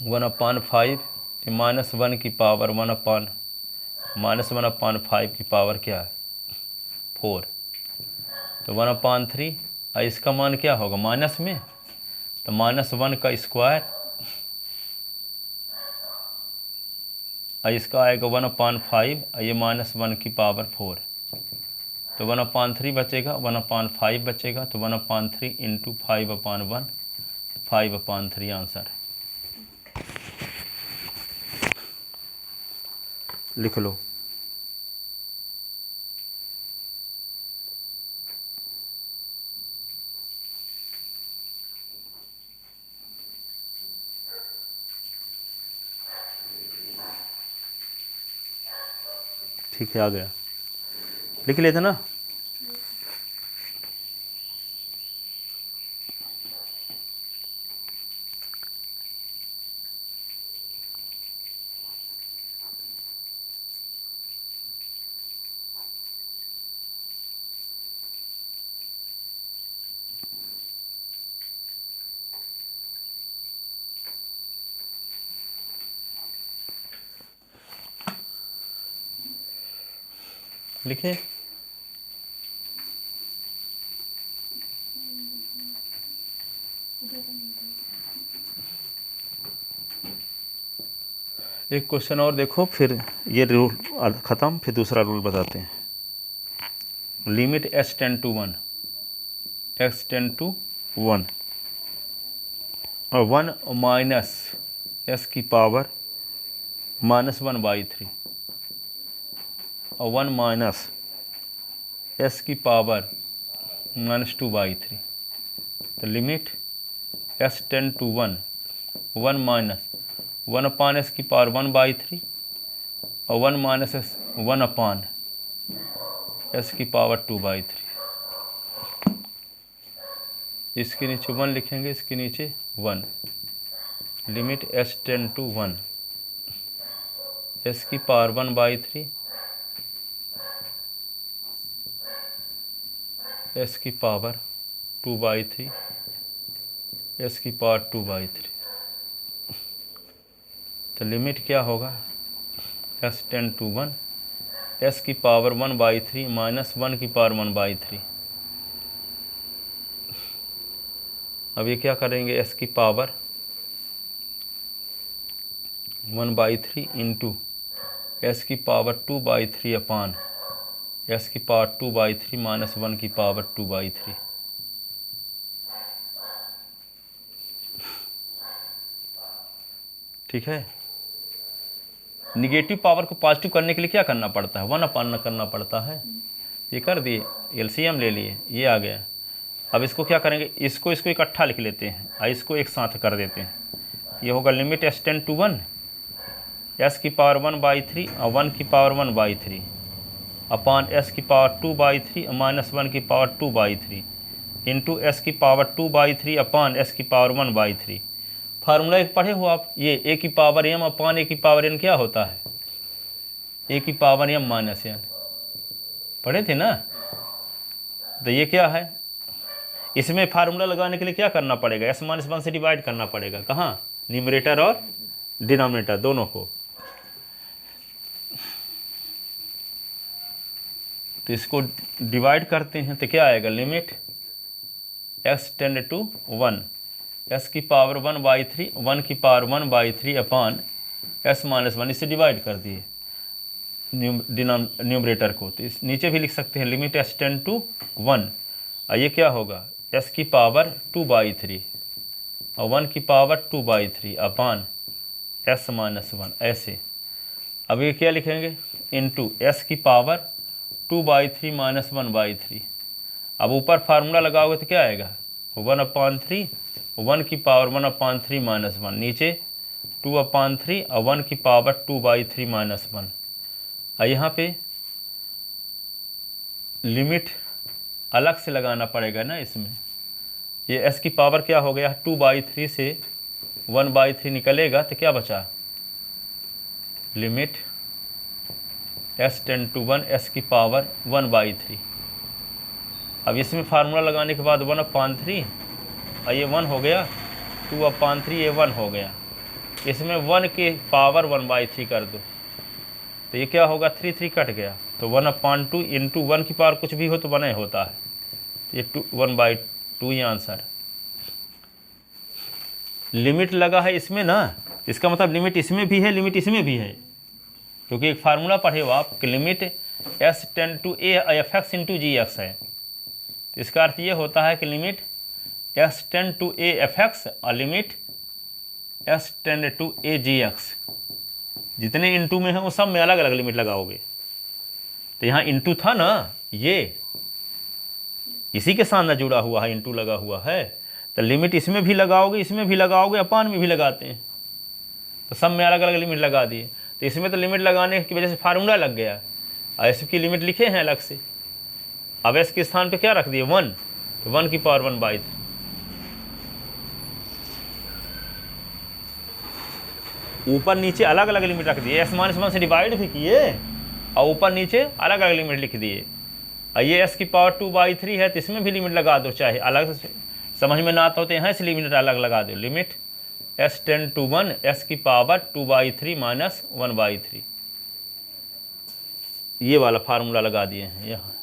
1/5 -1 की पावर -1/5 की पावर क्या है 4, तो 1/3, इसका मान क्या होगा माइनस में, तो -1 का स्क्वायर, इसका आएगा 1/5, ये -1 की पावर 4, तो 1/3 बचेगा, 1/5 बचेगा, तो 1/3 × 5/1, 5/3 आंसर। लिख लो। ठीक है, आ गया, लिख लेते ना। लिखे, एक क्वेश्चन और देखो, फिर ये रूल ख़त्म, फिर दूसरा रूल बताते हैं। Limit s tend to 1, x tend to 1 और 1 माइनस s की पावर -1/3 और 1 माइनस s की पावर -2/3, तो limit s tend to 1, 1 minus 1/s की पावर 1/3 और 1 माइनस 1/s की पावर 2/3। इसके नीचे 1 लिखेंगे, इसके नीचे 1, limit s tend to 1, s की पावर 1/3, s की पावर 2/3, s की पावर 2/3, तो लिमिट क्या होगा s टेंड टू 1, s की पावर 1/3 माइनस 1 की पावर 1/3। अब ये क्या करेंगे, s की पावर 1/3 इंटू s की पावर 2/3 अपान s की पावर 2/3 माइनस 1 की पावर 2/3। ठीक है, निगेटिव पावर को पॉजिटिव करने के लिए क्या करना पड़ता है, 1/n करना पड़ता है। ये कर दिए, एलसीएम ले लिए, ये आ गया। अब इसको क्या करेंगे, इसको इकट्ठा लिख लेते हैं और इसको एक साथ कर देते हैं। ये होगा limit s tend to 1, s की पावर 1/3 और 1 की पावर 1/3 अपान s की पावर 2/3 माइनस 1 की पावर 2/3 इंटू s की पावर 2/3 अपान s की पावर 1/3। फार्मूला एक पढ़े हो आप, ये a की पावर m अपान a की पावर n क्या होता है, a की पावर m माइनस n, पढ़े थे ना। तो ये क्या है, इसमें फार्मूला लगाने के लिए क्या करना पड़ेगा, s - 1 से डिवाइड करना पड़ेगा, कहाँ, न्यूमरेटर और डिनोमिनेटर दोनों को। तो इसको डिवाइड करते हैं तो क्या आएगा, limit s tend to 1, s की पावर 1/3, 1 की पावर 1/3 अपान s - 1, इससे डिवाइड कर दिए न्यूमरेटर को। तो इस नीचे भी लिख सकते हैं लिमिट s टेंड टू 1, और ये क्या होगा, s की पावर 2/3 और 1 की पावर 2/3 अपान s - 1, ऐसे। अब ये क्या लिखेंगे, इंटू s की पावर 2/3 माइनस 1/3। अब ऊपर फार्मूला लगाओगे तो क्या आएगा, 1/3, 1 की पावर 1/3 माइनस 1, नीचे 2/3 और 1 की पावर 2/3 माइनस 1। और यहाँ पे लिमिट अलग से लगाना पड़ेगा ना इसमें। ये s की पावर क्या हो गया, 2/3 से 1/3 निकलेगा तो क्या बचा, limit s tend to 1 s की पावर 1/3। अब इसमें फार्मूला लगाने के बाद 1/3 और ये 1 हो गया, 2/3 ये 1 हो गया। इसमें 1 की पावर 1/3 कर दो तो ये क्या होगा, 3 कट गया, तो 1/2 इंटू 1 की पावर कुछ भी हो तो 1 होता है, ये 1/2 ये आंसर। लिमिट लगा है इसमें ना, इसका मतलब लिमिट इसमें भी है, लिमिट इसमें भी है, क्योंकि एक फार्मूला पढ़े हो आप कि limit s tend to a f x into g x है। तो इसका अर्थ ये होता है कि limit s tend to a f x और limit s tend to a g x, जितने इंटू में है वो सब में अलग अलग लिमिट लगाओगे। तो यहाँ इंटू था ना, ये इसी के साथ ना जुड़ा हुआ है, इंटू लगा हुआ है, तो लिमिट इसमें भी लगाओगे, इसमें भी लगाओगे, अपान में भी लगाते हैं, तो सब में अलग अलग लिमिट लगा दिए। तो इसमें तो लिमिट लगाने की वजह से फार्मूला लग गया और एस की लिमिट लिखे हैं अलग से। अब एस के स्थान पे क्या रख दिए, 1, तो 1 की पावर 1/3। ऊपर नीचे अलग अलग लिमिट रख दिए, s -1 से डिवाइड भी किए और ऊपर नीचे अलग अलग लिमिट लिख दिए। और ये s की पावर 2/3 है, तो इसमें भी लिमिट लगा दो, चाहे अलग से समझ में ना आता हो तो यहाँ से लिमिट अलग लगा दो। Limit s tend to 1 s की पावर 2/3 माइनस 1/3, ये वाला फार्मूला लगा दिए हैं यहाँ,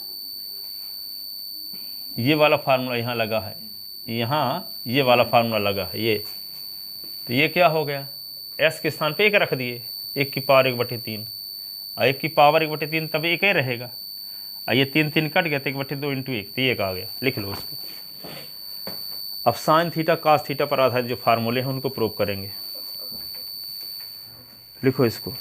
ये वाला फार्मूला यहाँ लगा है, यहाँ ये वाला फार्मूला लगा है ये। तो ये क्या हो गया, s के स्थान पे 1 रख दिए, 1 की पावर 1/3 और 1 की पावर 1/3 तब 1 ही रहेगा, और ये 3 कट गया तो 1/2 इंटू 1, तो 1 आ गया, लिख लो उसको। अब साइन थीटा कास थीटा पर आधारित जो फार्मूले हैं उनको प्रूव करेंगे, लिखो इसको।